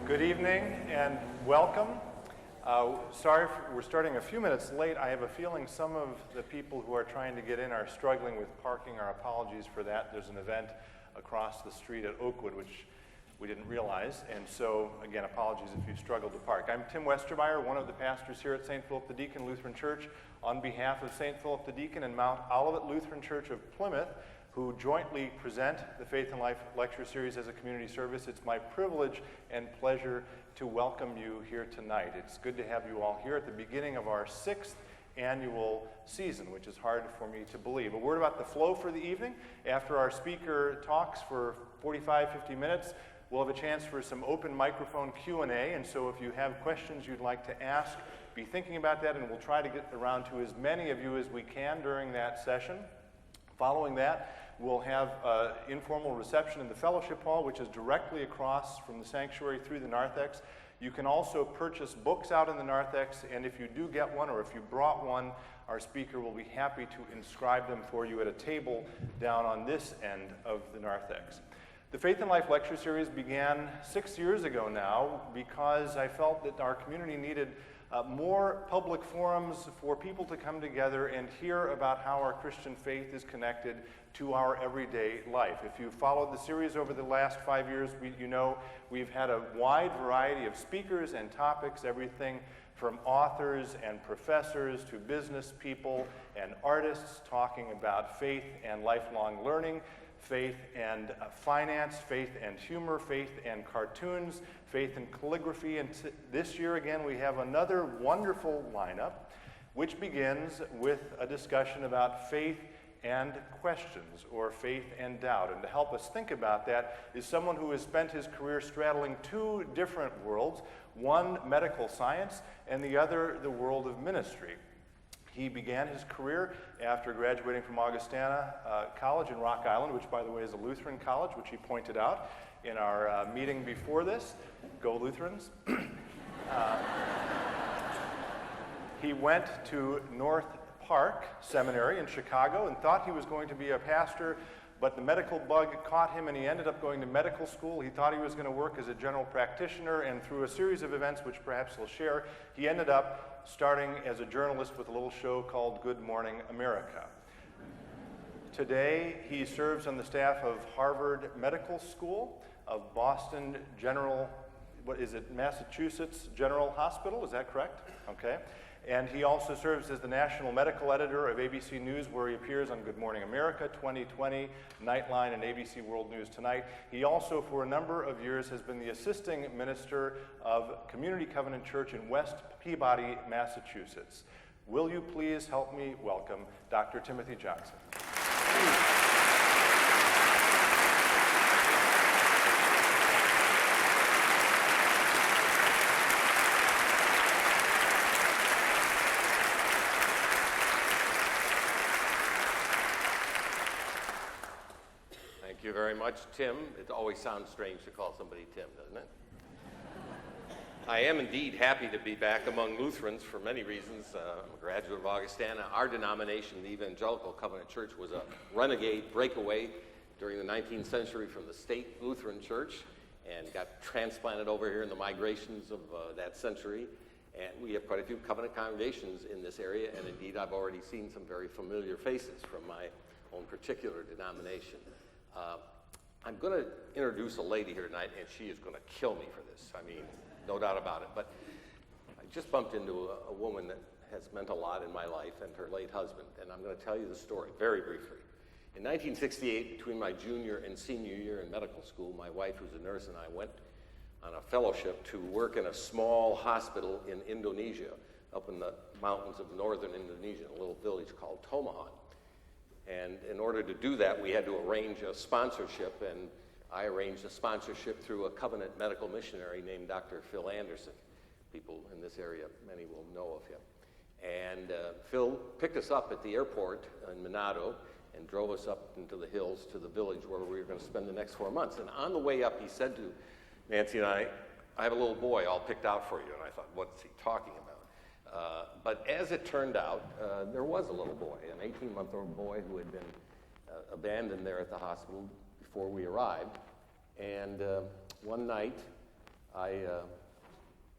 Good evening and welcome. Sorry we're starting a few minutes late. I have a feeling some of the people who are trying to get in are struggling with parking. Our apologies for that. There's an event across the street at Oakwood which we didn't realize, and so again, apologies if you struggled to park. I'm Tim Westermeyer, one of the pastors here at St. Philip the Deacon Lutheran Church, on behalf of St. Philip the Deacon and Mount Olivet Lutheran Church of Plymouth, who jointly present the Faith and Life Lecture Series as a community service. It's my privilege and pleasure to welcome you here tonight. It's good to have you all here at the beginning of our 6th annual season, which is hard for me to believe. A word about the flow for the evening. After our speaker talks for 45, 50 minutes, we'll have a chance for some open microphone Q&A, and so if you have questions you'd like to ask, be thinking about that, and we'll try to get around to as many of you as we can during that session. Following that, we'll have an informal reception in the fellowship hall, which is directly across from the sanctuary through the narthex. You can also purchase books out in the narthex, and if you do get one or if you brought one, our speaker will be happy to inscribe them for you at a table down on this end of the narthex. The Faith and Life Lecture Series began 6 years ago now because I felt that our community needed more public forums for people to come together and hear about how our Christian faith is connected to our everyday life. If you followed the series over the last 5 years, you know we've had a wide variety of speakers and topics, everything from authors and professors to business people and artists talking about faith and lifelong learning, faith and finance, faith and humor, faith and cartoons, faith and calligraphy. And this year, again, we have another wonderful lineup, which begins with a discussion about faith and questions, or faith and doubt. And to help us think about that is someone who has spent his career straddling two different worlds, one medical science and the other the world of ministry. He began his career after graduating from Augustana College in Rock Island, which, by the way, is a Lutheran college, which he pointed out in our meeting before this. Go Lutherans. He went to North Park Seminary in Chicago and thought he was going to be a pastor, but the medical bug caught him and he ended up going to medical school. He thought he was going to work as a general practitioner, and through a series of events, which perhaps he'll share, he ended up starting as a journalist with a little show called Good Morning America. Today, he serves on the staff of Harvard Medical School, of Boston General, Massachusetts General Hospital, is that correct? Okay. And he also serves as the national medical editor of ABC News, where he appears on Good Morning America, 2020, Nightline, and ABC World News Tonight. He also, for a number of years, has been the assisting minister of Community Covenant Church in West Peabody, Massachusetts. Will you please help me welcome Dr. Timothy Johnson? Thank you very much, Tim. It always sounds strange to call somebody Tim, doesn't it? I am indeed happy to be back among Lutherans for many reasons. I'm a graduate of Augustana. Our denomination, the Evangelical Covenant Church, was a renegade breakaway during the 19th century from the state Lutheran Church and got transplanted over here in the migrations of that century. And we have quite a few covenant congregations in this area, and indeed I've already seen some very familiar faces from my own particular denomination. I'm going to introduce a lady here tonight, and she is going to kill me for this. I mean, no doubt about it. But I just bumped into a woman that has meant a lot in my life, and her late husband, and I'm going to tell you the story very briefly. In 1968, between my junior and senior year in medical school, my wife, who's a nurse, and I went on a fellowship to work in a small hospital in Indonesia, up in the mountains of northern Indonesia, in a little village called Tomahan. And in order to do that, we had to arrange a sponsorship, and I arranged a sponsorship through a covenant medical missionary named Dr. Phil Anderson. People in this area, many will know of him. And Phil picked us up at the airport in Manado and drove us up into the hills to the village where we were going to spend the next 4 months. And on the way up, he said to Nancy and I have a little boy all picked out for you. And I thought, what's he talking about? But as it turned out, there was a little boy, an 18-month-old boy who had been abandoned there at the hospital before we arrived. And one night, I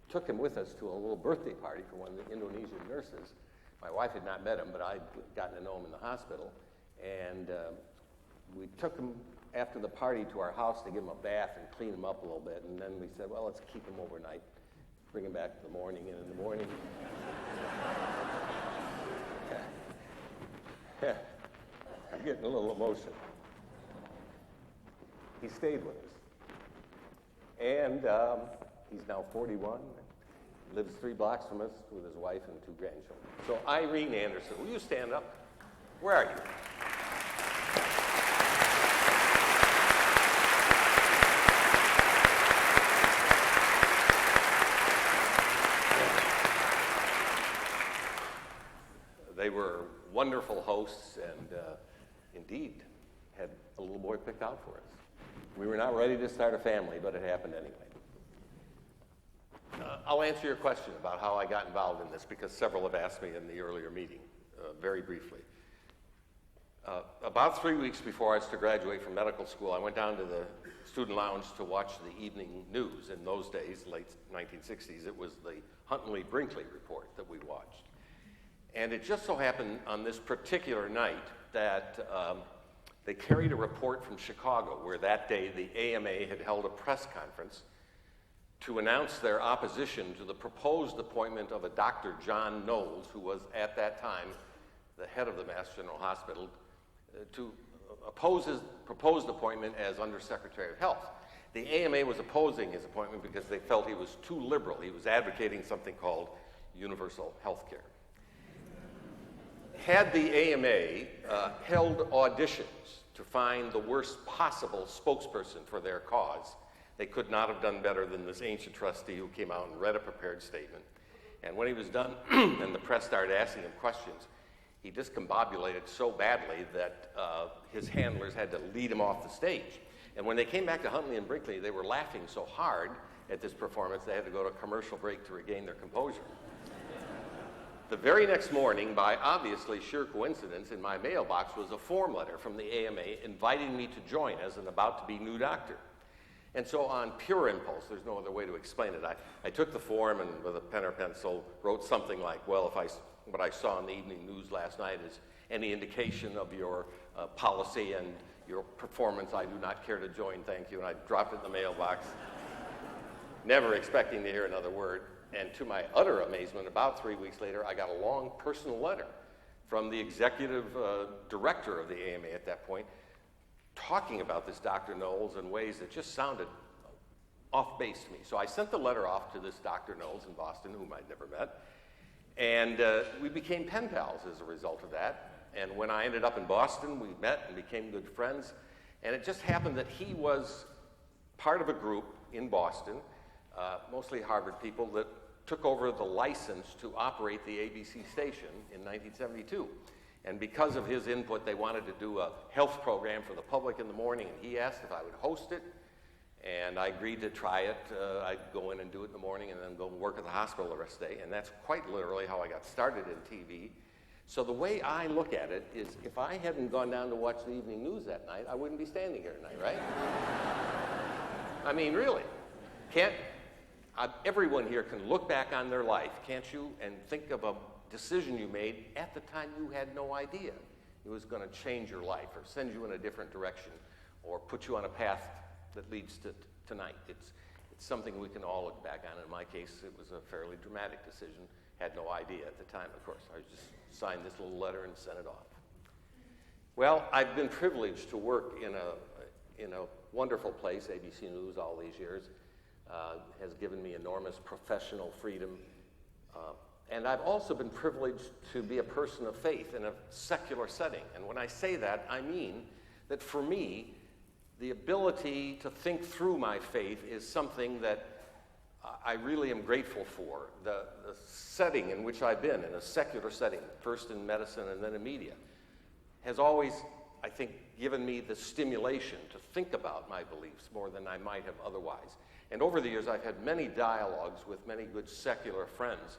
took him with us to a little birthday party for one of the Indonesian nurses. My wife had not met him, but I'd gotten to know him in the hospital. And we took him after the party to our house to give him a bath and clean him up a little bit. And then we said, well, let's keep him overnight, bring him back in the morning. And in the morning, I'm getting a little emotional. He stayed with us. And he's now 41, lives 3 blocks from us with his wife and 2 grandchildren. So Irene Anderson, will you stand up? Where are you? They were wonderful hosts and indeed had a little boy picked out for us. We were not ready to start a family, but it happened anyway. I'll answer your question about how I got involved in this because several have asked me in the earlier meeting, very briefly. About 3 weeks before I was to graduate from medical school, I went down to the student lounge to watch the evening news. In those days, late 1960s, it was the Huntley-Brinkley report that we watched. And it just so happened on this particular night that they carried a report from Chicago where that day the AMA had held a press conference to announce their opposition to the proposed appointment of a Dr. John Knowles, who was at that time the head of the Mass General Hospital, to oppose his proposed appointment as Undersecretary of Health. The AMA was opposing his appointment because they felt he was too liberal. He was advocating something called universal health care. Had the AMA held auditions to find the worst possible spokesperson for their cause, they could not have done better than this ancient trustee who came out and read a prepared statement. And when he was done and the press started asking him questions, he discombobulated so badly that his handlers had to lead him off the stage. And when they came back to Huntley and Brinkley, they were laughing so hard at this performance they had to go to a commercial break to regain their composure. The very next morning, by obviously sheer coincidence, in my mailbox was a form letter from the AMA inviting me to join as an about-to-be new doctor. And so on pure impulse, there's no other way to explain it, I took the form and with a pen or pencil wrote something like, well, what I saw in the evening news last night is any indication of your policy and your performance, I do not care to join, thank you. And I dropped it in the mailbox, never expecting to hear another word. And to my utter amazement, about 3 weeks later, I got a long personal letter from the executive director of the AMA at that point, talking about this Dr. Knowles in ways that just sounded off base to me. So I sent the letter off to this Dr. Knowles in Boston, whom I'd never met, and we became pen pals as a result of that. And when I ended up in Boston, we met and became good friends. And it just happened that he was part of a group in Boston, mostly Harvard people, that took over the license to operate the ABC station in 1972. And because of his input, they wanted to do a health program for the public in the morning, and he asked if I would host it, and I agreed to try it. I'd go in and do it in the morning and then go work at the hospital the rest of the day, and that's quite literally how I got started in TV. So the way I look at it is if I hadn't gone down to watch the evening news that night, I wouldn't be standing here tonight, right? I mean, really. Everyone here can look back on their life, can't you, and think of a decision you made at the time you had no idea it was going to change your life or send you in a different direction or put you on a path that leads to tonight. It's something we can all look back on. In my case, it was a fairly dramatic decision. Had no idea at the time, of course. I just signed this little letter and sent it off. Well, I've been privileged to work in a wonderful place, ABC News, all these years. Has given me enormous professional freedom. And I've also been privileged to be a person of faith in a secular setting. And when I say that, I mean that for me, the ability to think through my faith is something that I really am grateful for. The setting in which I've been, in a secular setting, first in medicine and then in media, has always, I think, given me the stimulation to think about my beliefs more than I might have otherwise. And over the years, I've had many dialogues with many good secular friends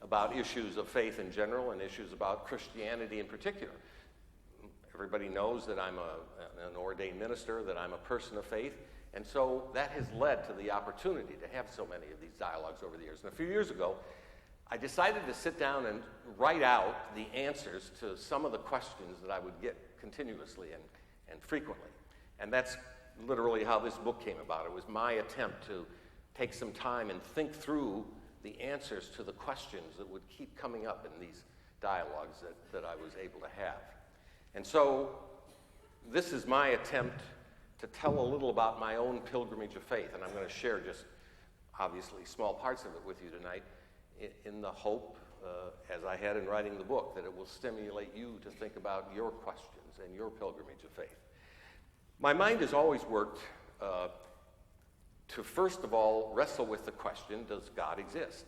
about issues of faith in general and issues about Christianity in particular. Everybody knows that I'm an ordained minister, that I'm a person of faith, and so that has led to the opportunity to have so many of these dialogues over the years. And a few years ago, I decided to sit down and write out the answers to some of the questions that I would get continuously and frequently. And that's literally how this book came about. It was my attempt to take some time and think through the answers to the questions that would keep coming up in these dialogues that I was able to have. And so this is my attempt to tell a little about my own pilgrimage of faith, and I'm going to share just obviously small parts of it with you tonight in the hope, as I had in writing the book, that it will stimulate you to think about your questions and your pilgrimage of faith. My mind has always worked to first of all wrestle with the question, does God exist?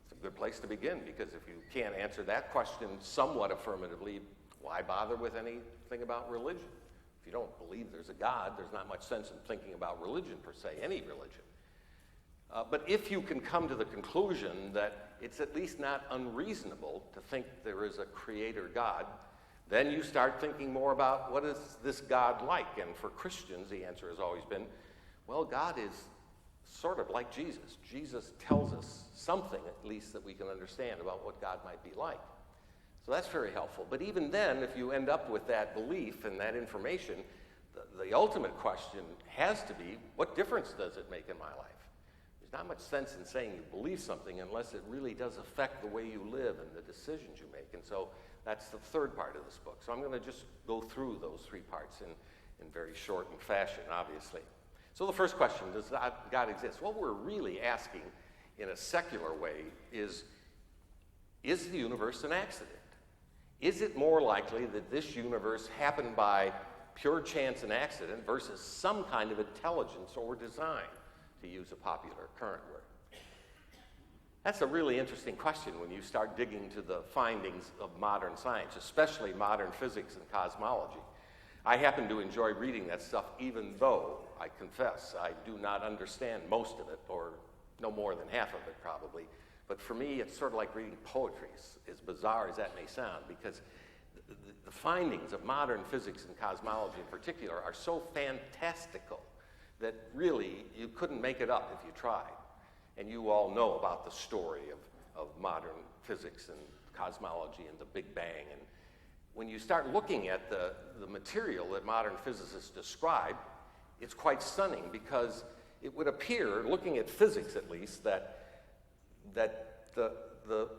It's a good place to begin, because if you can't answer that question somewhat affirmatively, why bother with anything about religion? If you don't believe there's a God, there's not much sense in thinking about religion per se, any religion. But if you can come to the conclusion that it's at least not unreasonable to think there is a creator God, then you start thinking more about what is this God like? And for Christians, the answer has always been, well, God is sort of like Jesus. Jesus tells us something, at least, that we can understand about what God might be like. So that's very helpful. But even then, if you end up with that belief and that information, the ultimate question has to be, what difference does it make in my life? There's not much sense in saying you believe something unless it really does affect the way you live and the decisions you make. And so that's the third part of this book. So I'm going to just go through those three parts in very shortened fashion, obviously. So the first question, does God exist? What we're really asking in a secular way is the universe an accident? Is it more likely that this universe happened by pure chance and accident versus some kind of intelligence or design, to use a popular current word? That's a really interesting question when you start digging into the findings of modern science, especially modern physics and cosmology. I happen to enjoy reading that stuff, even though, I confess, I do not understand most of it, or no more than half of it probably. But for me, it's sort of like reading poetry, as bizarre as that may sound, because the findings of modern physics and cosmology in particular are so fantastical that really you couldn't make it up if you tried. And you all know about the story of modern physics and cosmology and the Big Bang. And when you start looking at the material that modern physicists describe, it's quite stunning, because it would appear, looking at physics at least, that the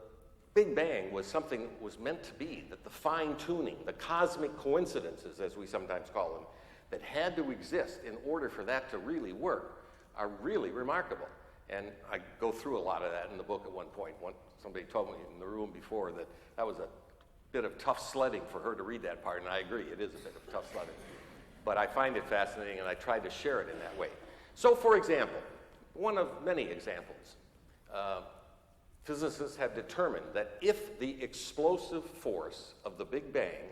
Big Bang was something that was meant to be, that the fine-tuning, the cosmic coincidences, as we sometimes call them, that had to exist in order for that to really work are really remarkable. And I go through a lot of that in the book at one point. Somebody told me in the room before that was a bit of tough sledding for her to read that part, and I agree, it is a bit of tough sledding. But I find it fascinating, and I try to share it in that way. So, for example, one of many examples, physicists have determined that if the explosive force of the Big Bang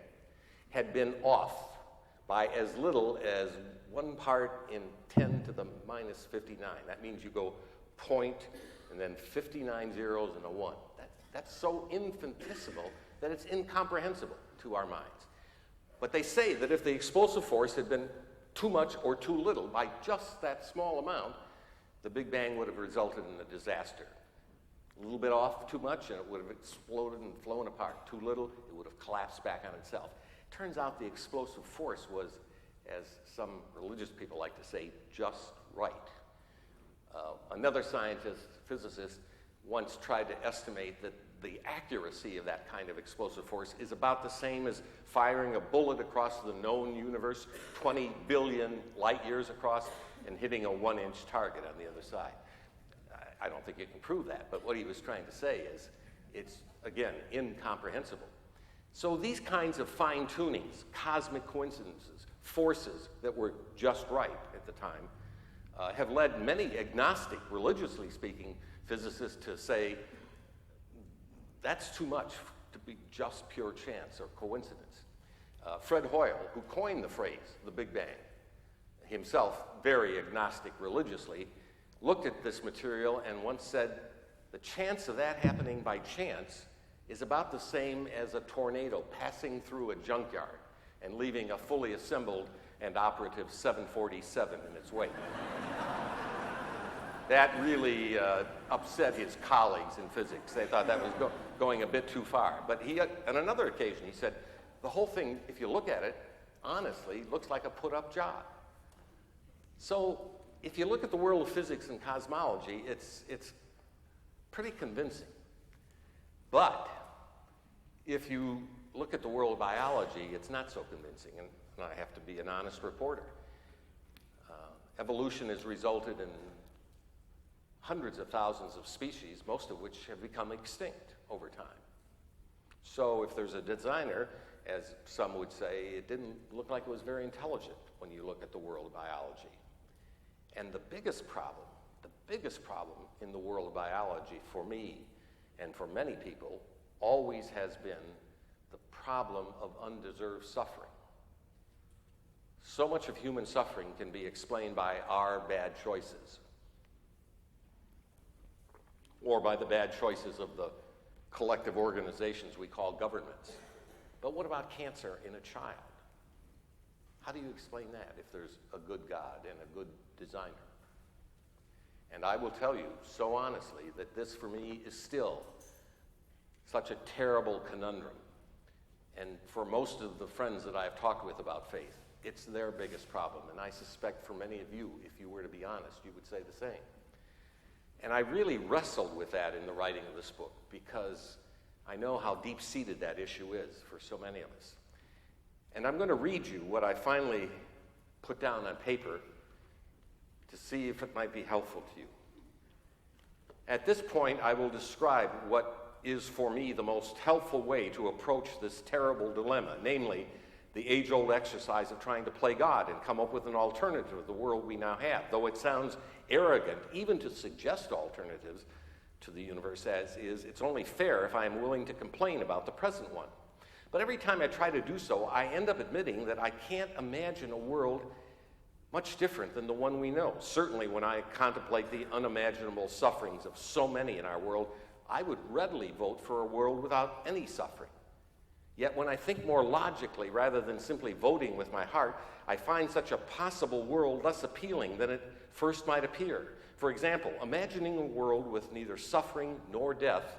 had been off by as little as 1 part in 10 to the minus 59, that means you go point and then 59 zeros and a 1. That's so infinitesimal that it's incomprehensible to our minds. But they say that if the explosive force had been too much or too little by just that small amount, the Big Bang would have resulted in a disaster. A little bit off too much and it would have exploded and flown apart. Too little, it would have collapsed back on itself. Turns out the explosive force was, as some religious people like to say, just right. Another physicist, once tried to estimate that the accuracy of that kind of explosive force is about the same as firing a bullet across the known universe 20 billion light years across and hitting a 1-inch target on the other side. I don't think you can prove that, but what he was trying to say is it's, again, incomprehensible. So these kinds of fine-tunings, cosmic coincidences, forces that were just right at the time, have led many agnostic, religiously speaking, physicists to say that's too much to be just pure chance or coincidence. Fred Hoyle, who coined the phrase, the Big Bang, himself very agnostic religiously, looked at this material and once said, the chance of that happening by chance is about the same as a tornado passing through a junkyard. and leaving a fully assembled and operative 747 in its wake. That really upset his colleagues in physics. They thought that was going a bit too far. But he, on another occasion, he said, the whole thing, if you look at it, honestly, looks like a put-up job. So if you look at the world of physics and cosmology, it's pretty convincing. But if you look at the world of biology, it's not so convincing, and I have to be an honest reporter. Evolution has resulted in hundreds of thousands of species, most of which have become extinct over time. So if there's a designer, as some would say, it didn't look like it was very intelligent when you look at the world of biology. And the biggest problem in the world of biology for me and for many people always has been the problem of undeserved suffering. So much of human suffering can be explained by our bad choices, or by the bad choices of the collective organizations we call governments. But what about cancer in a child? How do you explain that if there's a good God and a good designer? And I will tell you so honestly that this for me is still such a terrible conundrum. And for most of the friends that I've talked with about faith, it's their biggest problem. And I suspect for many of you, if you were to be honest, you would say the same. And I really wrestled with that in the writing of this book because I know how deep-seated that issue is for so many of us. And I'm going to read you what I finally put down on paper to see if it might be helpful to you. At this point, I will describe what is for me the most helpful way to approach this terrible dilemma, namely the age-old exercise of trying to play God and come up with an alternative to the world we now have, though it sounds arrogant even to suggest alternatives to the universe as is. It's only fair if I am willing to complain about the present one. But every time I try to do so, I end up admitting that I can't imagine a world much different than the one we know. Certainly when I contemplate the unimaginable sufferings of so many in our world, I would readily vote for a world without any suffering. Yet when I think more logically rather than simply voting with my heart, I find such a possible world less appealing than it first might appear. For example, imagining a world with neither suffering nor death,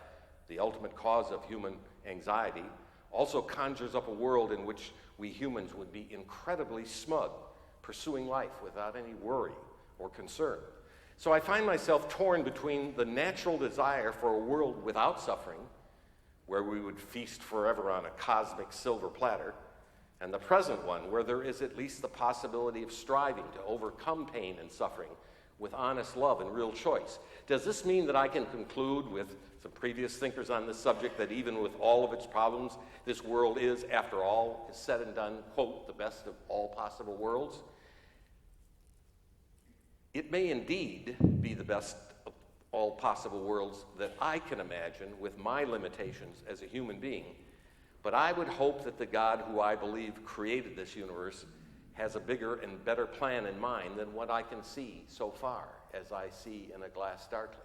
the ultimate cause of human anxiety, also conjures up a world in which we humans would be incredibly smug, pursuing life without any worry or concern. So I find myself torn between the natural desire for a world without suffering, where we would feast forever on a cosmic silver platter, and the present one, where there is at least the possibility of striving to overcome pain and suffering with honest love and real choice. Does this mean that I can conclude with some previous thinkers on this subject that even with all of its problems, this world is, after all is said and done, quote, the best of all possible worlds? It may indeed be the best of all possible worlds that I can imagine with my limitations as a human being, but I would hope that the God who I believe created this universe has a bigger and better plan in mind than what I can see so far, as I see in a glass darkly.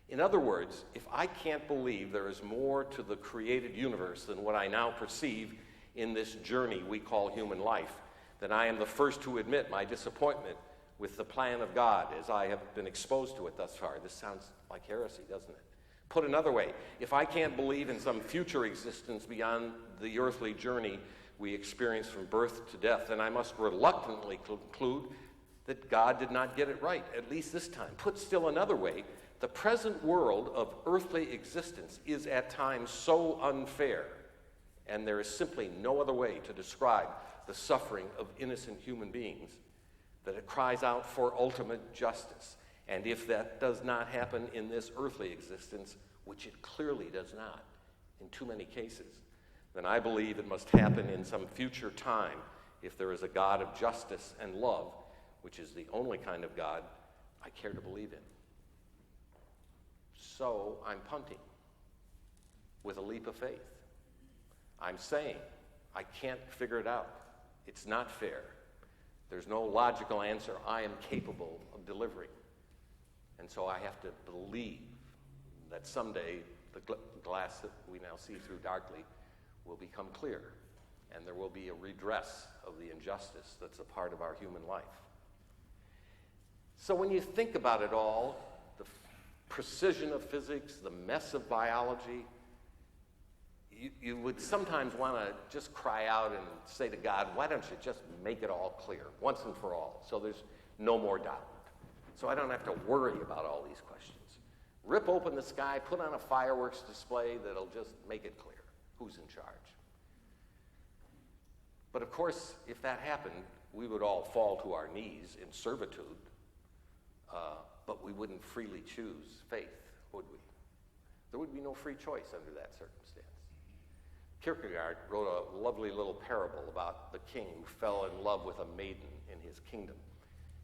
In other words, if I can't believe there is more to the created universe than what I now perceive in this journey we call human life, then I am the first to admit my disappointment with the plan of God as I have been exposed to it thus far. This sounds like heresy, doesn't it? Put another way, if I can't believe in some future existence beyond the earthly journey we experience from birth to death, then I must reluctantly conclude that God did not get it right, at least this time. Put still another way, the present world of earthly existence is at times so unfair, and there is simply no other way to describe the suffering of innocent human beings, that it cries out for ultimate justice. And if that does not happen in this earthly existence, which it clearly does not in too many cases, then I believe it must happen in some future time if there is a God of justice and love, which is the only kind of God I care to believe in. So I'm punting with a leap of faith. I'm saying I can't figure it out. It's not fair. There's no logical answer I am capable of delivering. And so I have to believe that someday the glass that we now see through darkly will become clear, and there will be a redress of the injustice that's a part of our human life. So when you think about it all, the precision of physics, the mess of biology, you would sometimes want to just cry out and say to God, why don't you just make it all clear once and for all, so there's no more doubt, so I don't have to worry about all these questions. Rip open the sky, put on a fireworks display that'll just make it clear who's in charge. But of course, if that happened, we would all fall to our knees in servitude, but we wouldn't freely choose faith, would we? There would be no free choice under that circumstance. Kierkegaard wrote a lovely little parable about the king who fell in love with a maiden in his kingdom,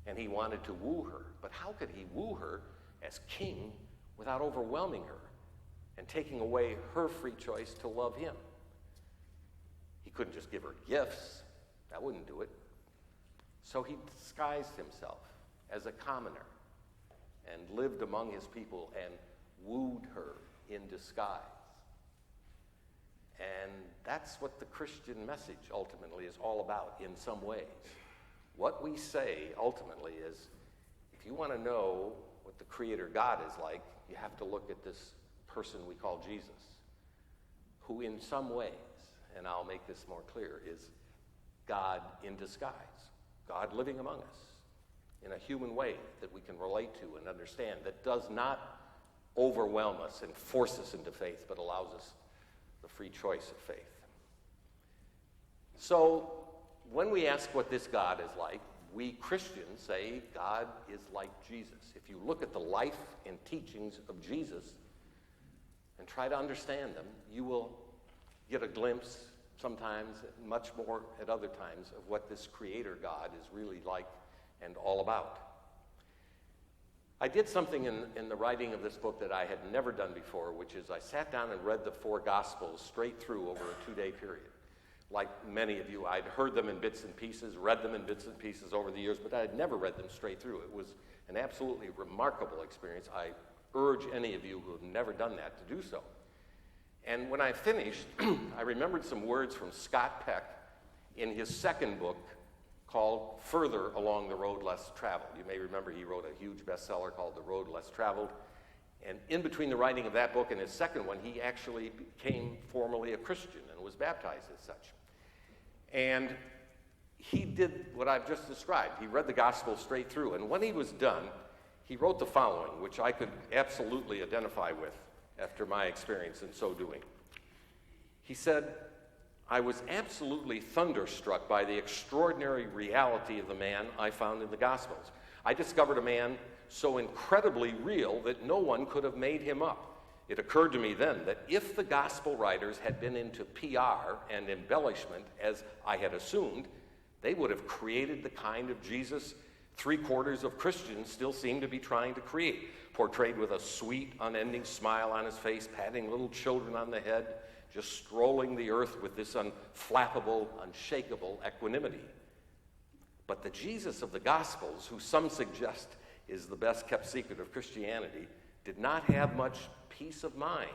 and he wanted to woo her. But how could he woo her as king without overwhelming her and taking away her free choice to love him? He couldn't just give her gifts. That wouldn't do it. So he disguised himself as a commoner and lived among his people and wooed her in disguise. And that's what the Christian message ultimately is all about in some ways. What we say ultimately is, if you want to know what the Creator God is like, you have to look at this person we call Jesus, who in some ways, and I'll make this more clear, is God in disguise, God living among us in a human way that we can relate to and understand, that does not overwhelm us and force us into faith, but allows us the free choice of faith. So when we ask what this God is like, we Christians say God is like Jesus. If you look at the life and teachings of Jesus and try to understand them, you will get a glimpse sometimes, much more at other times, of what this Creator God is really like and all about. I did something in the writing of this book that I had never done before, which is I sat down and read the 4 Gospels straight through over a 2-day period. Like many of you, I'd heard them in bits and pieces, read them in bits and pieces over the years, but I had never read them straight through. It was an absolutely remarkable experience. I urge any of you who have never done that to do so. And when I finished, I remembered some words from Scott Peck in his second book called Further Along the Road Less Traveled. You may remember he wrote a huge bestseller called The Road Less Traveled. And in between the writing of that book and his second one, he actually became formally a Christian and was baptized as such. And he did what I've just described. He read the gospel straight through. And when he was done, he wrote the following, which I could absolutely identify with after my experience in so doing. He said, I was absolutely thunderstruck by the extraordinary reality of the man I found in the Gospels. I discovered a man so incredibly real that no one could have made him up. It occurred to me then that if the Gospel writers had been into PR and embellishment, as I had assumed, they would have created the kind of Jesus 3/4 of Christians still seem to be trying to create, portrayed with a sweet, unending smile on his face, patting little children on the head, just strolling the earth with this unflappable, unshakable equanimity. But the Jesus of the Gospels, who some suggest is the best-kept secret of Christianity, did not have much peace of mind,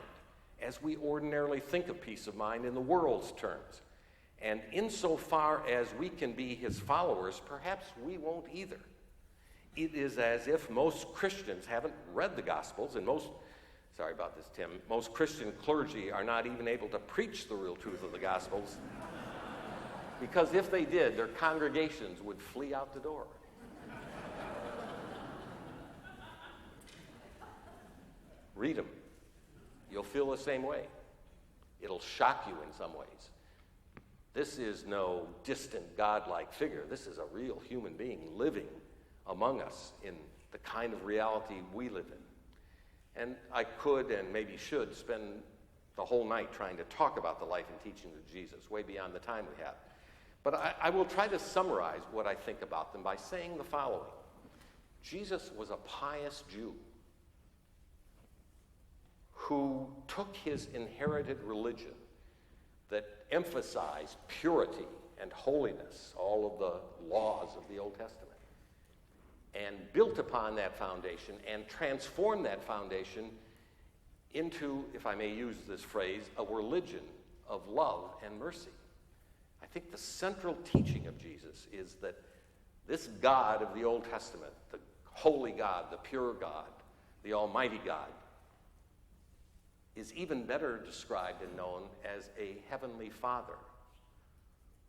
as we ordinarily think of peace of mind in the world's terms. And insofar as we can be his followers, perhaps we won't either. It is as if most Christians haven't read the Gospels, and most Christian clergy are not even able to preach the real truth of the Gospels, because if they did, their congregations would flee out the door. Read them. You'll feel the same way. It'll shock you in some ways. This is no distant godlike figure. This is a real human being living among us in the kind of reality we live in. And I could and maybe should spend the whole night trying to talk about the life and teachings of Jesus, way beyond the time we have. But I will try to summarize what I think about them by saying the following. Jesus was a pious Jew who took his inherited religion that emphasized purity and holiness, all of the laws of the Old Testament, and built upon that foundation and transformed that foundation into, if I may use this phrase, a religion of love and mercy. I think the central teaching of Jesus is that this God of the Old Testament, the holy God, the pure God, the almighty God, is even better described and known as a heavenly Father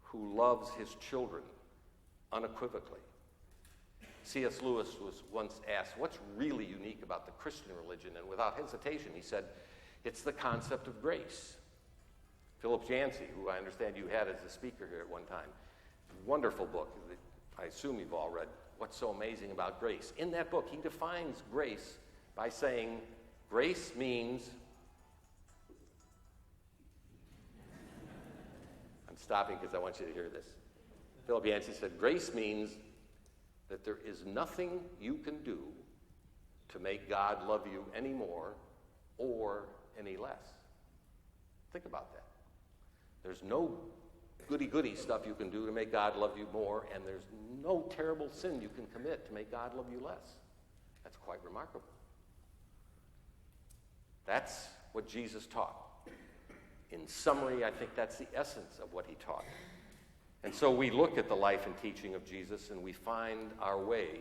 who loves his children unequivocally. C.S. Lewis was once asked, what's really unique about the Christian religion? And without hesitation, he said, it's the concept of grace. Philip Yancey, who I understand you had as a speaker here at one time, wonderful book that I assume you've all read, What's So Amazing About Grace. In that book, he defines grace by saying, grace means, I'm stopping because I want you to hear this. Philip Yancey said, grace means that there is nothing you can do to make God love you any more or any less. Think about that. There's no goody-goody stuff you can do to make God love you more, and there's no terrible sin you can commit to make God love you less. That's quite remarkable. That's what Jesus taught. In summary, I think that's the essence of what he taught. And so we look at the life and teaching of Jesus, and we find our way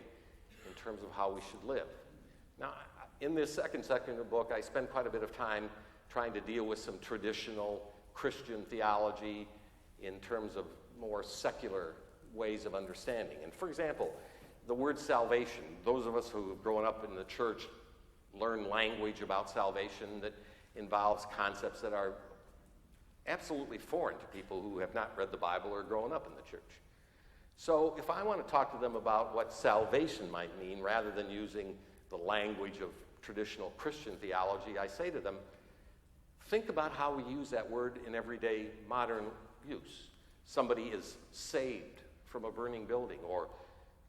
in terms of how we should live. Now, in this second section of the book, I spend quite a bit of time trying to deal with some traditional Christian theology in terms of more secular ways of understanding. And for example, the word salvation, those of us who have grown up in the church learn language about salvation that involves concepts that are absolutely foreign to people who have not read the Bible or grown up in the church. So if I want to talk to them about what salvation might mean, rather than using the language of traditional Christian theology, I say to them, think about how we use that word in everyday modern use. Somebody is saved from a burning building, or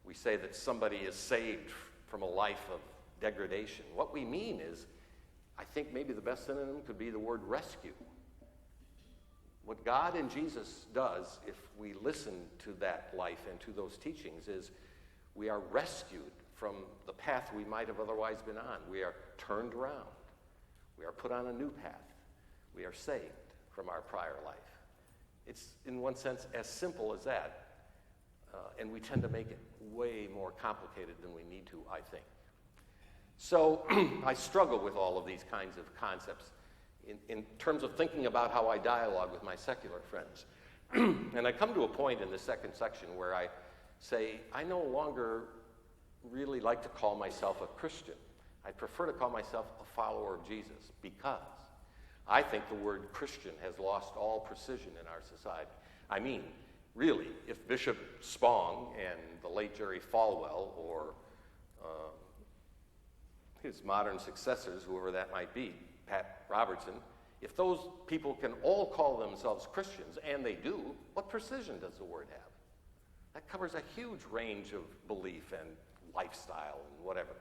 we say that somebody is saved from a life of degradation. What we mean is, I think maybe the best synonym could be the word rescue. What God and Jesus does, if we listen to that life and to those teachings, is we are rescued from the path we might have otherwise been on. We are turned around. We are put on a new path. We are saved from our prior life. It's, in one sense, as simple as that. And we tend to make it way more complicated than we need to, I think. So I struggle with all of these kinds of concepts in terms of thinking about how I dialogue with my secular friends. And I come to a point in the second section where I say, I no longer really like to call myself a Christian. I prefer to call myself a follower of Jesus, because I think the word Christian has lost all precision in our society. I mean, really, if Bishop Spong and the late Jerry Falwell, or his modern successors, whoever that might be, Pat Robertson, if those people can all call themselves Christians, and they do, what precision does the word have? That covers a huge range of belief and lifestyle and whatever.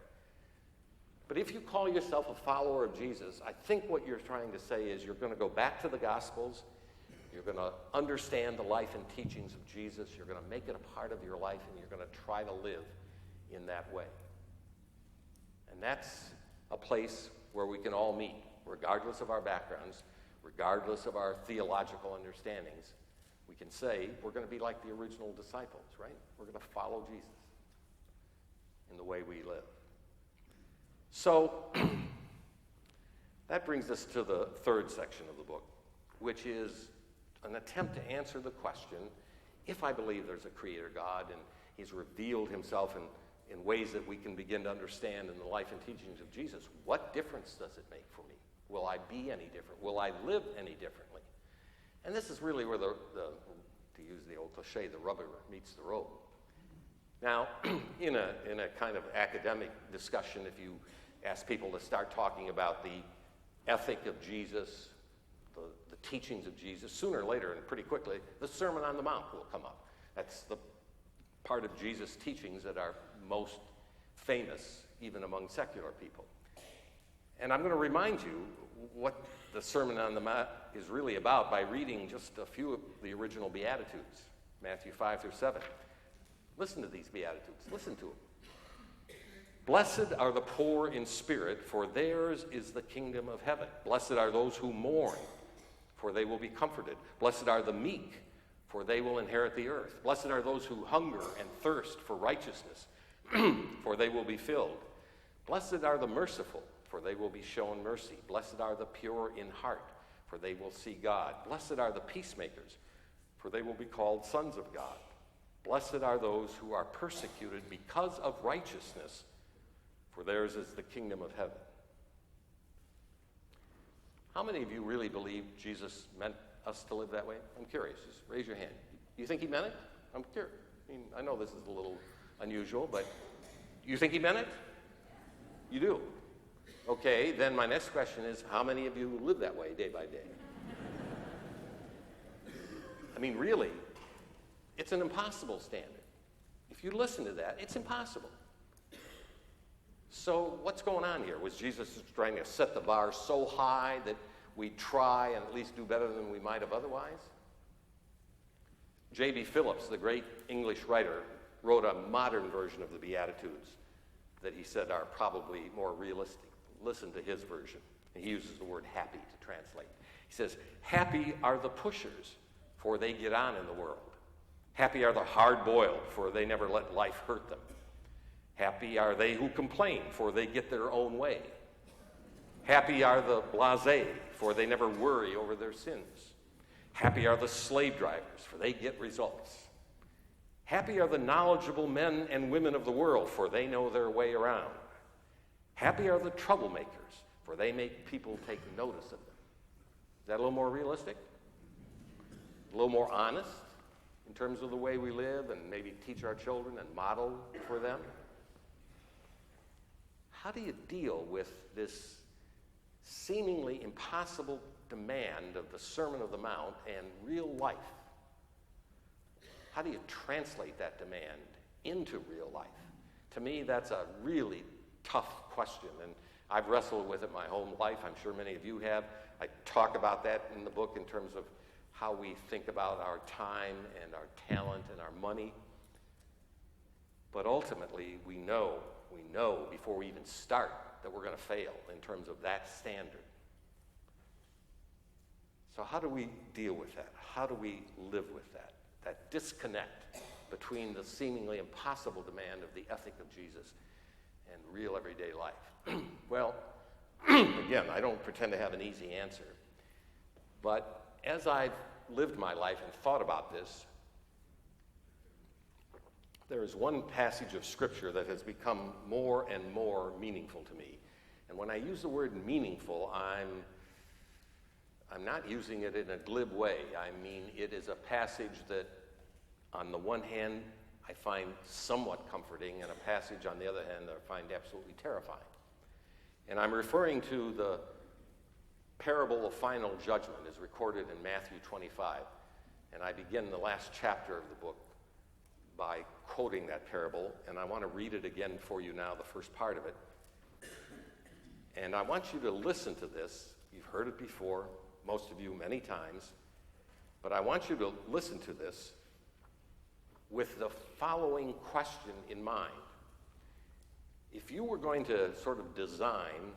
But if you call yourself a follower of Jesus, I think what you're trying to say is you're going to go back to the Gospels, you're going to understand the life and teachings of Jesus, you're going to make it a part of your life, and you're going to try to live in that way. And that's a place where we can all meet, regardless of our backgrounds, regardless of our theological understandings. We can say we're going to be like the original disciples, right? We're going to follow Jesus in the way we live. So that brings us to the third section of the book, which is an attempt to answer the question, if I believe there's a creator God and he's revealed himself in ways that we can begin to understand in the life and teachings of Jesus, what difference does it make for me? Will I be any different? Will I live any differently? And this is really where to use the old cliche, the rubber meets the road. Now, in a kind of academic discussion, if you ask people to start talking about the ethic of Jesus, the teachings of Jesus, sooner or later, and pretty quickly, the Sermon on the Mount will come up. That's the part of Jesus' teachings that are most famous, even among secular people. And I'm going to remind you what the Sermon on the Mount is really about by reading just a few of the original Beatitudes, Matthew 5 through 7. Listen to these Beatitudes. Listen to them. Blessed are the poor in spirit, for theirs is the kingdom of heaven. Blessed are those who mourn, for they will be comforted. Blessed are the meek, for they will inherit the earth. Blessed are those who hunger and thirst for righteousness, for they will be filled. Blessed are the merciful, for they will be shown mercy. Blessed are the pure in heart, for they will see God. Blessed are the peacemakers, for they will be called sons of God. Blessed are those who are persecuted because of righteousness, for theirs is the kingdom of heaven. How many of you really believe Jesus meant us to live that way? I'm curious. Just raise your hand. You think he meant it? I'm curious. I know this is a little unusual, but you think he meant it? You do. Okay, then my next question is, how many of you live that way day by day? I mean, really, it's an impossible standard. If you listen to that, it's impossible. So what's going on here? Was Jesus trying to set the bar so high that we try and at least do better than we might have otherwise? J.B. Phillips, the great English writer, wrote a modern version of the Beatitudes that he said are probably more realistic. Listen to his version. And he uses the word happy to translate. He says, happy are the pushers, for they get on in the world. Happy are the hard-boiled, for they never let life hurt them. Happy are they who complain, for they get their own way. Happy are the blasé, for they never worry over their sins. Happy are the slave drivers, for they get results. Happy are the knowledgeable men and women of the world, for they know their way around. Happy are the troublemakers, for they make people take notice of them. Is that a little more realistic? A little more honest in terms of the way we live and maybe teach our children and model for them? How do you deal with this seemingly impossible demand of the Sermon on the Mount and real life? How do you translate that demand into real life? To me, that's a really tough question, and I've wrestled with it my whole life. I'm sure many of you have. I talk about that in the book in terms of how we think about our time and our talent and our money. But ultimately, we know before we even start that we're going to fail in terms of that standard. So how do we deal with that? How do we live with that? That disconnect between the seemingly impossible demand of the ethic of Jesus and real everyday life? Well, again, I don't pretend to have an easy answer. But as I've lived my life and thought about this, there is one passage of Scripture that has become more and more meaningful to me. And when I use the word meaningful, I'm not using it in a glib way. I mean, it is a passage that, on the one hand, I find somewhat comforting, and a passage, on the other hand, that I find absolutely terrifying. And I'm referring to the parable of final judgment as recorded in Matthew 25. And I begin the last chapter of the book by quoting that parable, and I want to read it again for you now, the first part of it. And I want you to listen to this. You've heard it before, most of you many times, but I want you to listen to this with the following question in mind. If you were going to sort of design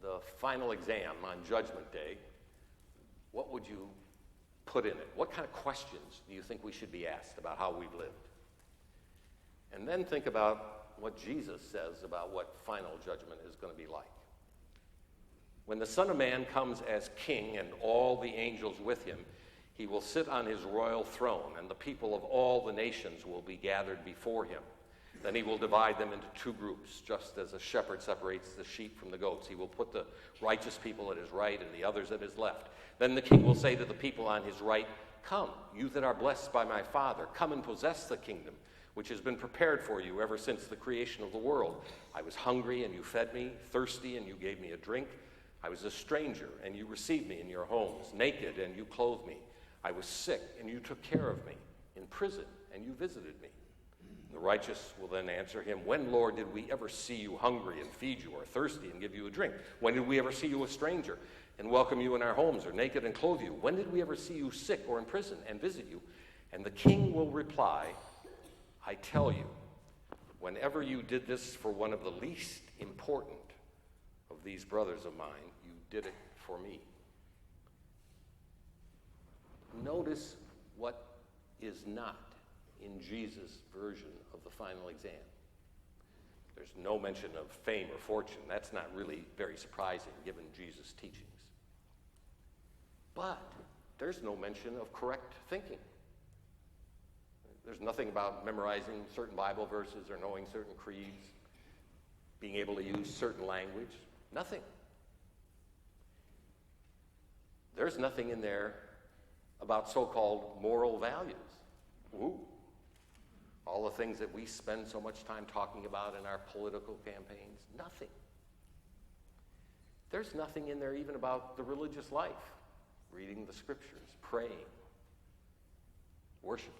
the final exam on Judgment Day, what would you put in it? What kind of questions do you think we should be asked about how we've lived? And then think about what Jesus says about what final judgment is going to be like. When the Son of Man comes as king and all the angels with him, he will sit on his royal throne, and the people of all the nations will be gathered before him. Then he will divide them into two groups, just as a shepherd separates the sheep from the goats. He will put the righteous people at his right and the others at his left. Then the king will say to the people on his right, "Come, you that are blessed by my Father, come and possess the kingdom, which has been prepared for you ever since the creation of the world. I was hungry, and you fed me, thirsty, and you gave me a drink. I was a stranger, and you received me in your homes, naked, and you clothed me. I was sick, and you took care of me, in prison, and you visited me." The righteous will then answer him, "When, Lord, did we ever see you hungry and feed you, or thirsty and give you a drink? When did we ever see you a stranger and welcome you in our homes, or naked and clothe you? When did we ever see you sick or in prison and visit you?" And the king will reply, "I tell you, whenever you did this for one of the least important of these brothers of mine, you did it for me." Notice what is not in Jesus' version of the final exam. There's no mention of fame or fortune. That's not really very surprising given Jesus' teachings. But there's no mention of correct thinking. There's nothing about memorizing certain Bible verses or knowing certain creeds, being able to use certain language. Nothing. There's nothing in there about so-called moral values. Ooh. All the things that we spend so much time talking about in our political campaigns. Nothing. There's nothing in there even about the religious life. Reading the scriptures, praying, worshiping.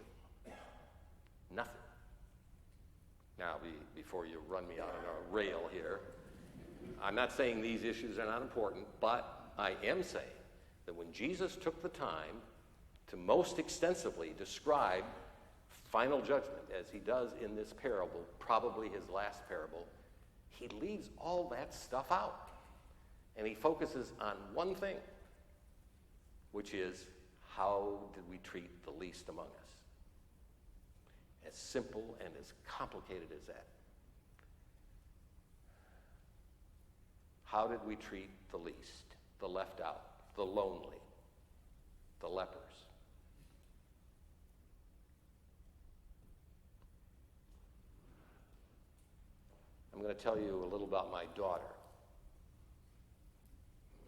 Nothing. Now, before you run me out on a rail here, I'm not saying these issues are not important, but I am saying that when Jesus took the time to most extensively describe final judgment, as he does in this parable, probably his last parable, he leaves all that stuff out. And he focuses on one thing, which is, how did we treat the least among us? As simple and as complicated as that. How did we treat the least, the left out, the lonely, the lepers? I'm going to tell you a little about my daughter.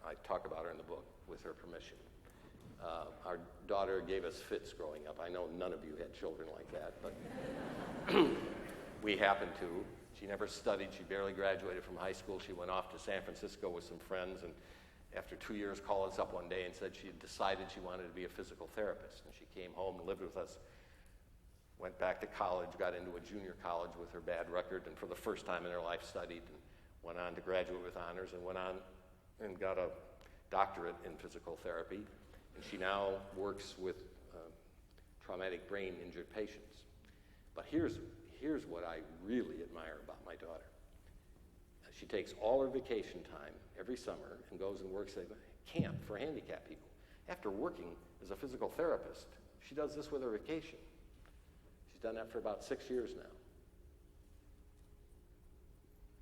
I talk about her in the book with her permission. Our daughter gave us fits growing up. I know none of you had children like that, but we happened to. She never studied. She barely graduated from high school. She went off to San Francisco with some friends, and after 2 years called us up one day and said she had decided she wanted to be a physical therapist. And she came home and lived with us, went back to college, got into a junior college with her bad record, and for the first time in her life studied, and went on to graduate with honors, and went on and got a doctorate in physical therapy. And she now works with traumatic brain injured patients. But here's what I really admire about my daughter. She takes all her vacation time every summer and goes and works at a camp for handicapped people. After working as a physical therapist, she does this with her vacation. She's done that for about 6 years now.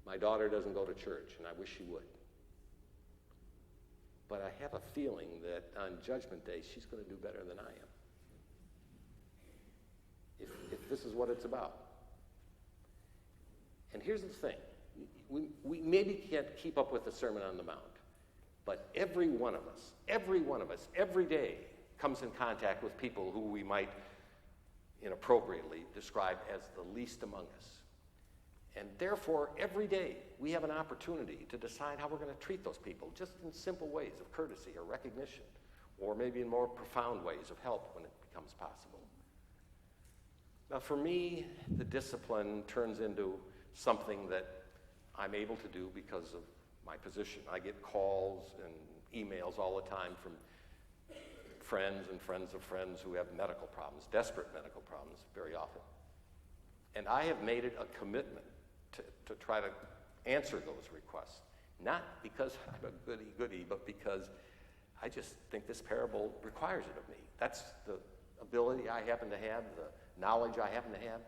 My daughter doesn't go to church, and I wish she would. But I have a feeling that on Judgment Day, she's going to do better than I am. If this is what it's about. And here's the thing. We maybe can't keep up with the Sermon on the Mount, but every one of us, every day comes in contact with people who we might inappropriately describe as the least among us. And therefore, every day, we have an opportunity to decide how we're going to treat those people, just in simple ways of courtesy or recognition, or maybe in more profound ways of help when it becomes possible. Now, for me, the discipline turns into something that I'm able to do because of my position. I get calls and emails all the time from friends and friends of friends who have medical problems, desperate medical problems very often. And I have made it a commitment to try to answer those requests. Not because I'm a goody-goody, but because I just think this parable requires it of me. That's the ability I happen to have, the knowledge I happen to have.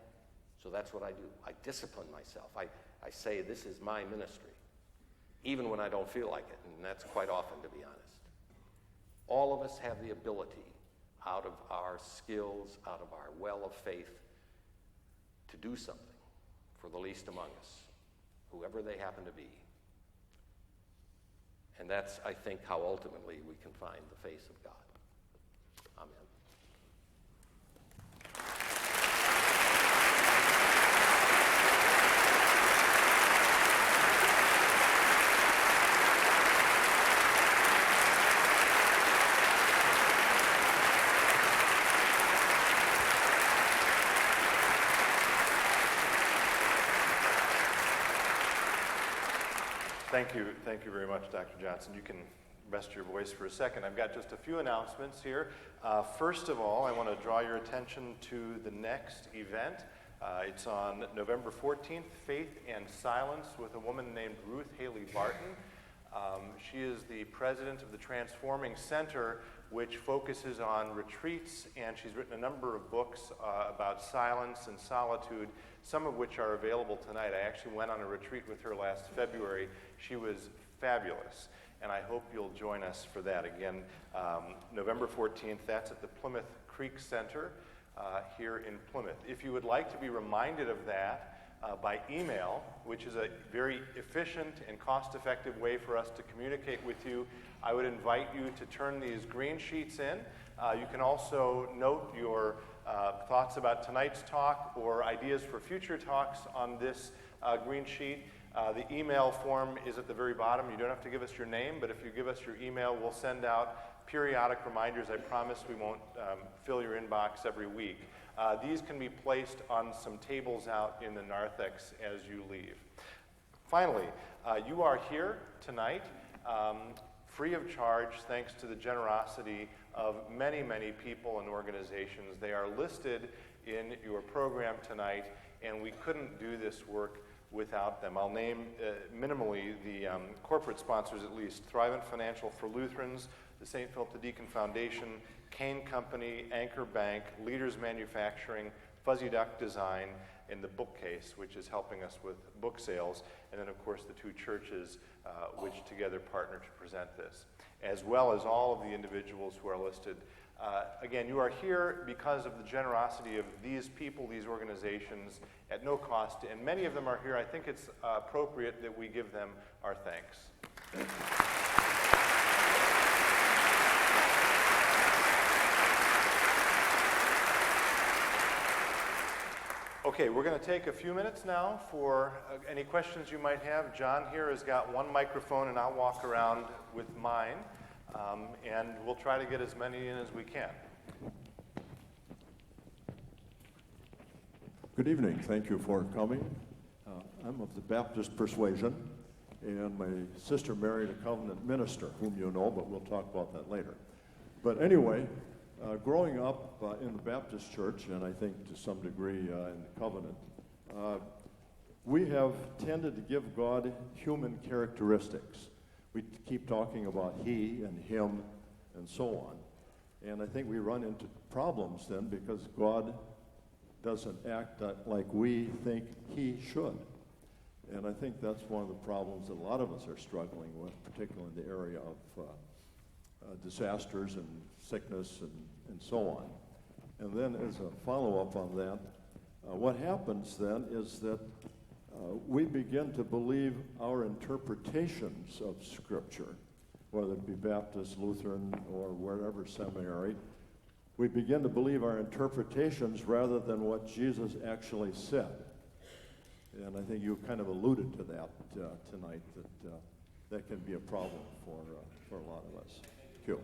So that's what I do. I discipline myself. I say this is my ministry, even when I don't feel like it, and that's quite often, to be honest. All of us have the ability, out of our skills, out of our well of faith, to do something for the least among us, whoever they happen to be. And that's, I think, how ultimately we can find the face of God. Amen. Thank you very much, Dr. Johnson. You can rest your voice for a second. I've got just a few announcements here. First of all, I want to draw your attention to the next event. It's on November 14th, Faith and Silence with a woman named Ruth Haley Barton. She is the president of the Transforming Center, which focuses on retreats, and she's written a number of books about silence and solitude, some of which are available tonight. I actually went on a retreat with her last February. She was fabulous, and I hope you'll join us for that. Again, November 14th, that's at the Plymouth Creek Center here in Plymouth. If you would like to be reminded of that, by email, which is a very efficient and cost-effective way for us to communicate with you, I would invite you to turn these green sheets in. You can also note your thoughts about tonight's talk or ideas for future talks on this green sheet. The email form is at the very bottom. You don't have to give us your name, but if you give us your email, we'll send out periodic reminders. I promise we won't fill your inbox every week. These can be placed on some tables out in the narthex as you leave. Finally, you are here tonight free of charge thanks to the generosity of many, many people and organizations. They are listed in your program tonight, and we couldn't do this work without them. I'll name minimally the corporate sponsors at least: Thrivent Financial for Lutherans, the St. Philip the Deacon Foundation, Kane Company, Anchor Bank, Leaders Manufacturing, Fuzzy Duck Design, and the Bookcase, which is helping us with book sales, and then of course the two churches which together partner to present this, as well as all of the individuals who are listed. Again, you are here because of the generosity of these people, these organizations, at no cost, and many of them are here. I think it's appropriate that we give them our thanks. Okay, we're going to take a few minutes now for any questions you might have. John here has got one microphone, and I'll walk around with mine, and we'll try to get as many in as we can. Good evening. Thank you for coming. I'm of the Baptist persuasion, and my sister married a covenant minister, whom you know, but we'll talk about that later. But anyway, growing up in the Baptist church, and I think to some degree in the covenant, we have tended to give God human characteristics. We keep talking about he and him and so on. And I think we run into problems then because God doesn't act like we think he should. And I think that's one of the problems that a lot of us are struggling with, particularly in the area of disasters and sickness and so on. And then as a follow-up on that, what happens then is that we begin to believe our interpretations of Scripture, whether it be Baptist, Lutheran, or wherever seminary. We begin to believe our interpretations rather than what Jesus actually said. And I think you kind of alluded to that tonight, that can be a problem for a lot of us. Thank you.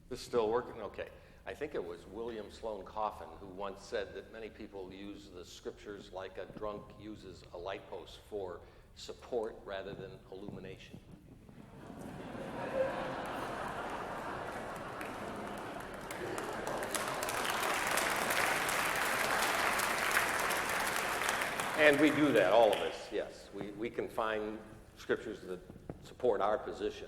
This is still working? Okay. I think it was William Sloane Coffin who once said that many people use the scriptures like a drunk uses a light post for support rather than illumination. And we do that, all of us, yes. We can find scriptures that support our position,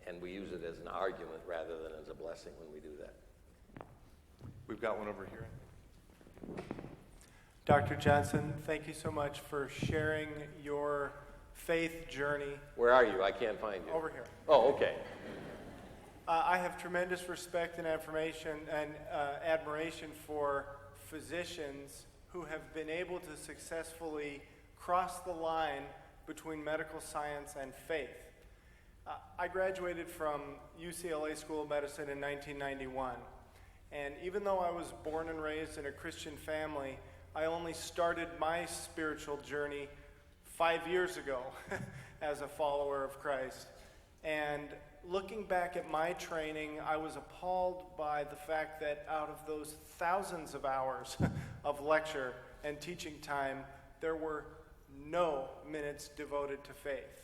and we use it as an argument rather than as a blessing when we do that. We've got one over here. Dr. Johnson, thank you so much for sharing your faith journey. Where are you? I can't find you. Over here. Oh, okay. I have tremendous respect and admiration for physicians who have been able to successfully cross the line between medical science and faith. I graduated from UCLA School of Medicine in 1991, and even though I was born and raised in a Christian family, I only started my spiritual journey 5 years ago as a follower of Christ. And looking back at my training, I was appalled by the fact that out of those thousands of hours of lecture and teaching time, there were no minutes devoted to faith.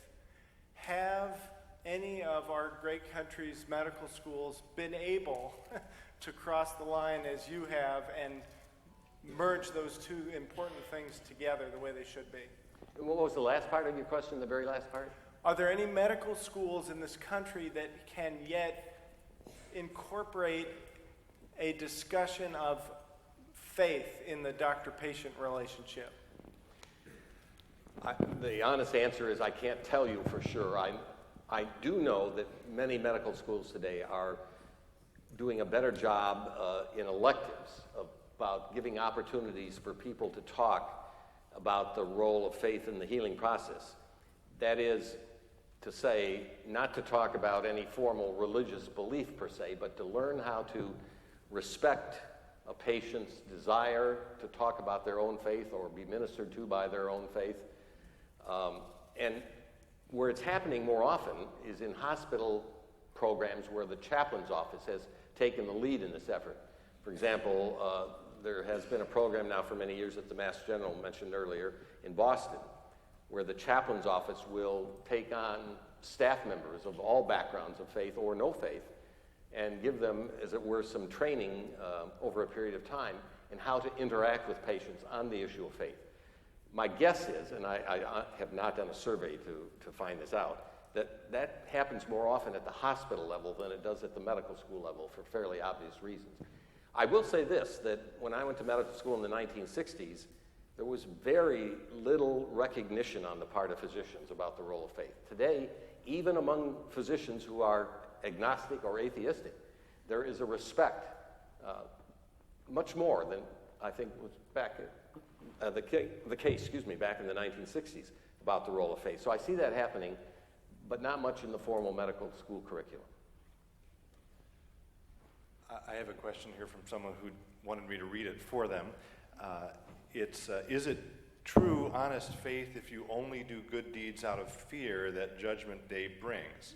Have any of our great country's medical schools been able to cross the line as you have and merge those two important things together the way they should be? And what was the last part of your question, the very last part? Are there any medical schools in this country that can yet incorporate a discussion of faith in the doctor-patient relationship? The honest answer is I can't tell you for sure. I do know that many medical schools today are doing a better job in electives about giving opportunities for people to talk about the role of faith in the healing process. That is to say, not to talk about any formal religious belief per se, but to learn how to respect a patient's desire to talk about their own faith or be ministered to by their own faith. And where it's happening more often is in hospital programs where the chaplain's office has taken the lead in this effort. For example, there has been a program now for many years at the Mass General, mentioned earlier, in Boston, where the chaplain's office will take on staff members of all backgrounds of faith or no faith and give them, as it were, some training over a period of time in how to interact with patients on the issue of faith. My guess is, and I have not done a survey to find this out, that happens more often at the hospital level than it does at the medical school level for fairly obvious reasons. I will say this, that when I went to medical school in the 1960s, there was very little recognition on the part of physicians about the role of faith. Today, even among physicians who are agnostic or atheistic, there is a respect, much more than I think was back the case, back in the 1960s about the role of faith. So I see that happening, but not much in the formal medical school curriculum. I have a question here from someone who wanted me to read it for them. Is it true, honest faith if you only do good deeds out of fear that Judgment Day brings?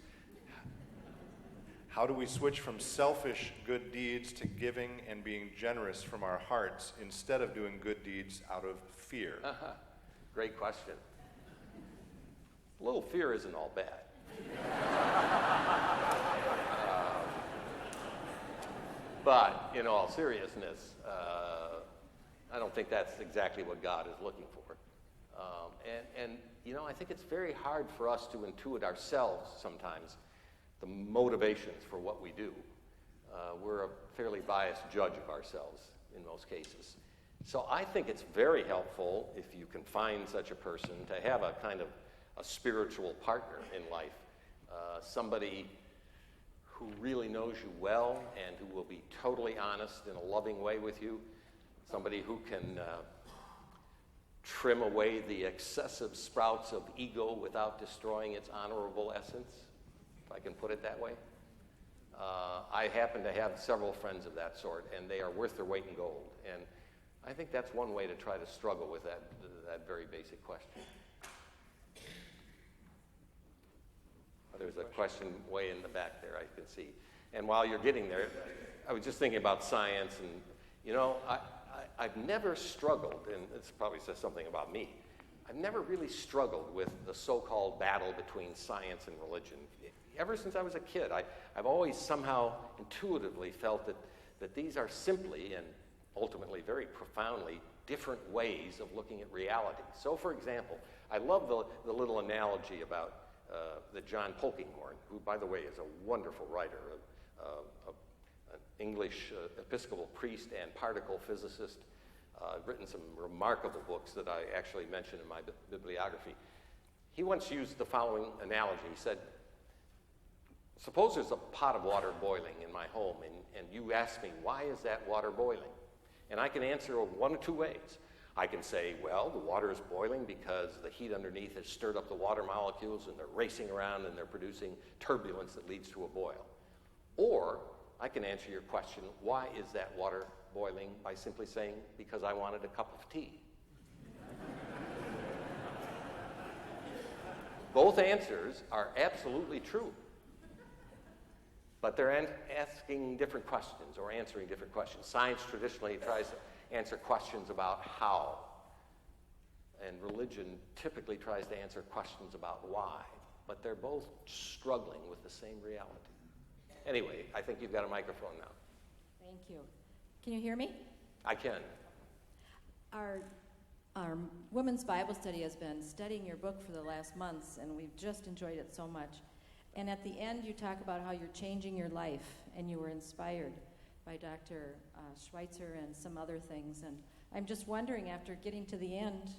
How do we switch from selfish good deeds to giving and being generous from our hearts instead of doing good deeds out of fear? Great question. A little fear isn't all bad. But in all seriousness, I don't think that's exactly what God is looking for. I think it's very hard for us to intuit ourselves sometimes the motivations for what we do. We're a fairly biased judge of ourselves in most cases. So I think it's very helpful, if you can find such a person, to have a kind of a spiritual partner in life, somebody who really knows you well and who will be totally honest in a loving way with you, somebody who can trim away the excessive sprouts of ego without destroying its honorable essence, if I can put it that way. I happen to have several friends of that sort, and they are worth their weight in gold. And I think that's one way to try to struggle with that very basic question. There's a question way in the back there, I can see. And while you're getting there, I was just thinking about science, and, I've never struggled, and this probably says something about me, I've never really struggled with the so-called battle between science and religion. Ever since I was a kid, I've always somehow intuitively felt that these are simply and ultimately very profoundly different ways of looking at reality. So, for example, I love the little analogy about the John Polkinghorne, who, by the way, is a wonderful writer, an English Episcopal priest and particle physicist, written some remarkable books that I actually mention in my bibliography. He once used the following analogy. He said, suppose there's a pot of water boiling in my home, and you ask me, why is that water boiling? And I can answer one of two ways. I can say, well, the water is boiling because the heat underneath has stirred up the water molecules and they're racing around and they're producing turbulence that leads to a boil. Or I can answer your question, why is that water boiling, by simply saying, because I wanted a cup of tea. Both answers are absolutely true. But they're asking different questions or answering different questions. Science traditionally tries to answer questions about how, and religion typically tries to answer questions about why, but they're both struggling with the same reality. Anyway, I think you've got a microphone now. Thank you. Can you hear me? I can. Our women's Bible study has been studying your book for the last months, and we've just enjoyed it so much. And at the end, you talk about how you're changing your life, and you were inspired by Dr. Schweitzer and some other things. And I'm just wondering, after getting to the end,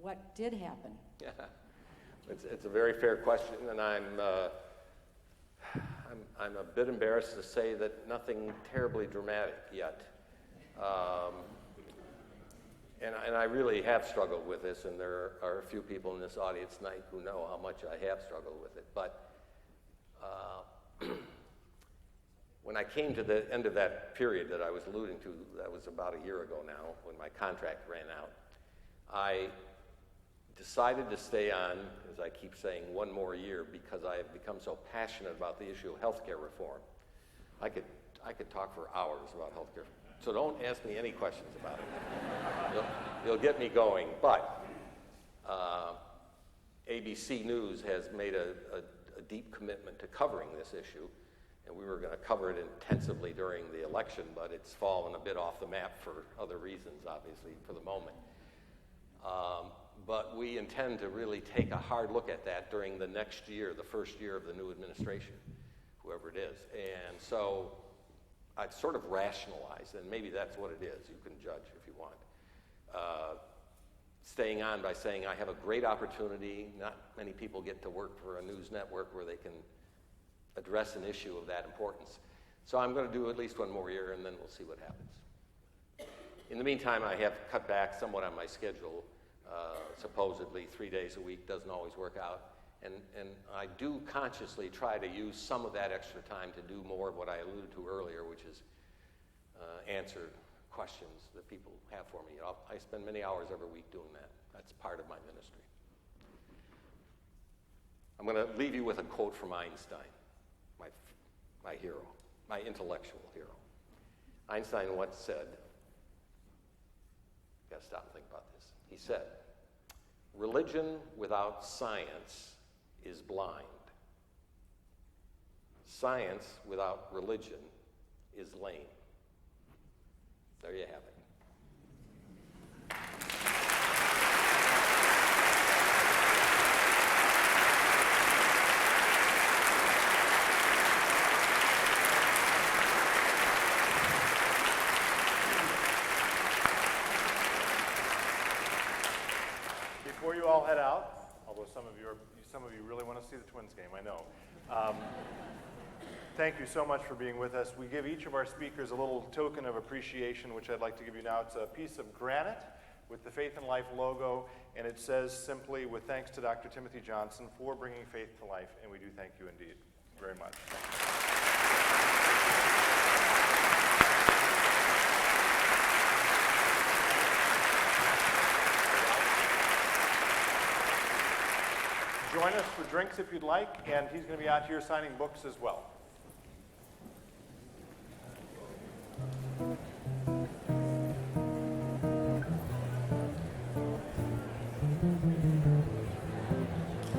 what did happen? Yeah, it's a very fair question, and I'm a bit embarrassed to say that nothing terribly dramatic yet. And I really have struggled with this, and there are a few people in this audience tonight who know how much I have struggled with it. But when I came to the end of that period that I was alluding to, that was about a year ago now, when my contract ran out, I decided to stay on, as I keep saying, one more year because I have become so passionate about the issue of health care reform. I could talk for hours about health care. So don't ask me any questions about it. You'll get me going. But ABC News has made a deep commitment to covering this issue, and we were going to cover it intensively during the election, but it's fallen a bit off the map for other reasons, obviously, for the moment. But we intend to really take a hard look at that during the next year, the first year of the new administration, whoever it is. And so I've sort of rationalized, and maybe that's what it is. You can judge if you want. Staying on by saying I have a great opportunity. Not many people get to work for a news network where they can address an issue of that importance. So I'm going to do at least one more year, and then we'll see what happens. In the meantime, I have cut back somewhat on my schedule. Supposedly 3 days a week doesn't always work out. And I do consciously try to use some of that extra time to do more of what I alluded to earlier, which is answer questions that people have for me. I spend many hours every week doing that. That's part of my ministry. I'm going to leave you with a quote from Einstein, my hero, my intellectual hero. Einstein once said, you got to stop and think about this. He said, "Religion without science is blind. Science without religion is lame." There you have it. Before you all head out, although some of you really want to see the Twins game, I know. Thank you so much for being with us. We give each of our speakers a little token of appreciation, which I'd like to give you now. It's a piece of granite with the Faith and Life logo, and it says simply, "With thanks to Dr. Timothy Johnson for bringing faith to life," and we do thank you indeed very much. Join us for drinks if you'd like, and he's going to be out here signing books as well.